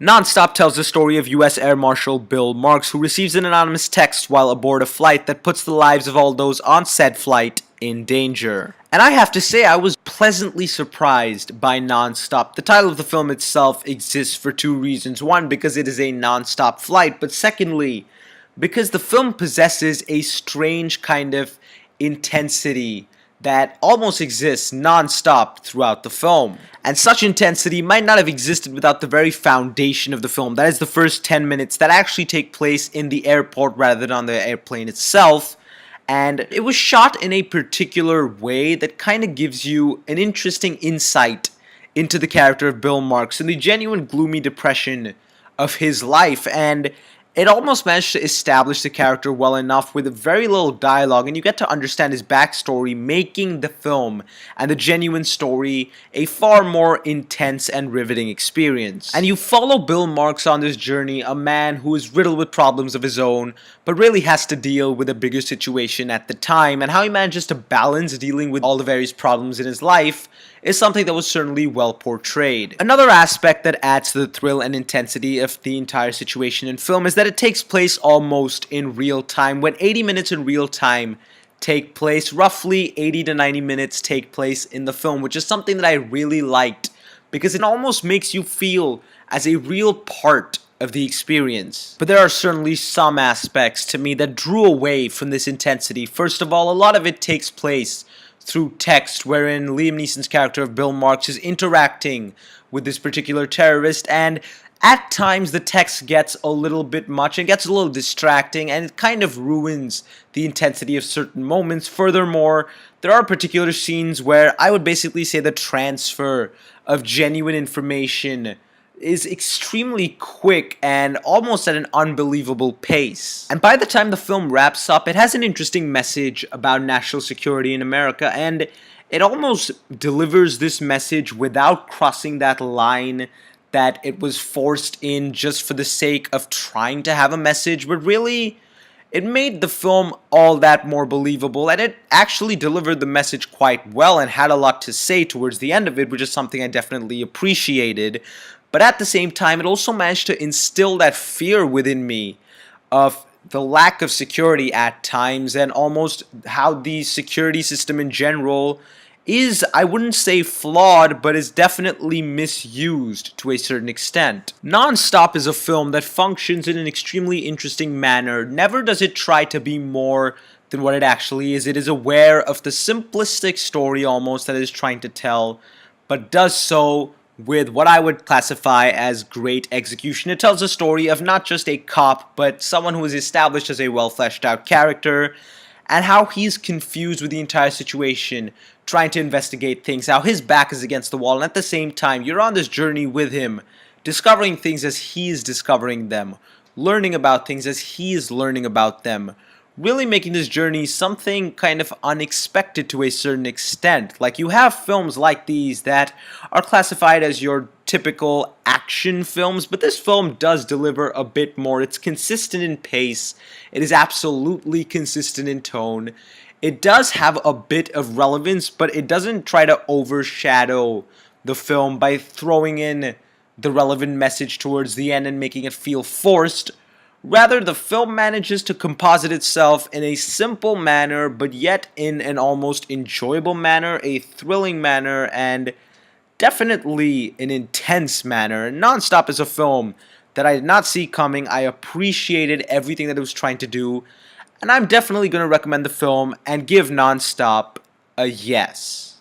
Nonstop tells the story of U.S. Air Marshal Bill Marks, who receives an anonymous text while aboard a flight that puts the lives of all those on said flight in danger. And I have to say, I was pleasantly surprised by Nonstop. The title of the film itself exists for two reasons. One, because it is a non-stop flight, but secondly, because the film possesses a strange kind of intensity that almost exists non-stop throughout the film. And such intensity might not have existed without the very foundation of the film. That is the first 10 minutes that actually take place in the airport rather than on the airplane itself. And it was shot in a particular way that kind of gives you an interesting insight into the character of Bill Marks and the genuine gloomy depression of his life. And it almost managed to establish the character well enough with very little dialogue, and you get to understand his backstory, making the film and the genuine story a far more intense and riveting experience. And you follow Bill Marks on this journey, a man who is riddled with problems of his own, but really has to deal with a bigger situation at the time, and how he manages to balance dealing with all the various problems in his life is something that was certainly well portrayed. Another aspect that adds to the thrill and intensity of the entire situation in film is that it takes place almost in real time. When 80 minutes in real time take place, roughly 80 to 90 minutes take place in the film, which is something that I really liked because it almost makes you feel as a real part of the experience. But there are certainly some aspects to me that drew away from this intensity. First of all, a lot of it takes place through text, wherein Liam Neeson's character of Bill Marks is interacting with this particular terrorist, and at times the text gets a little bit much and gets a little distracting, and it kind of ruins the intensity of certain moments. Furthermore, there are particular scenes where I would basically say the transfer of genuine information is extremely quick and almost at an unbelievable pace. And by the time the film wraps up, it has an interesting message about national security in America, and it almost delivers this message without crossing that line that it was forced in just for the sake of trying to have a message, but really it made the film all that more believable, and it actually delivered the message quite well and had a lot to say towards the end of it, which is something I definitely appreciated. But at the same time, it also managed to instill that fear within me of the lack of security at times, and almost how the security system in general is, I wouldn't say flawed, but is definitely misused to a certain extent. Nonstop is a film that functions in an extremely interesting manner. Never does it try to be more than what it actually is. It is aware of the simplistic story almost that it is trying to tell, but does so with what I would classify as great execution. It tells a story of not just a cop, but someone who is established as a well-fleshed out character, and how he's confused with the entire situation, trying to investigate things, how his back is against the wall, and at the same time, you're on this journey with him, discovering things as he's discovering them, learning about things as he's learning about them, really making this journey something kind of unexpected to a certain extent. Like, you have films like these that are classified as your typical action films, but this film does deliver a bit more. It's consistent in pace. It is absolutely consistent in tone. It does have a bit of relevance, but it doesn't try to overshadow the film by throwing in the relevant message towards the end and making it feel forced. Rather, the film manages to composite itself in a simple manner, but yet in an almost enjoyable manner, a thrilling manner, and definitely an intense manner. Nonstop is a film that I did not see coming. I appreciated everything that it was trying to do, and I'm definitely going to recommend the film and give Nonstop a yes.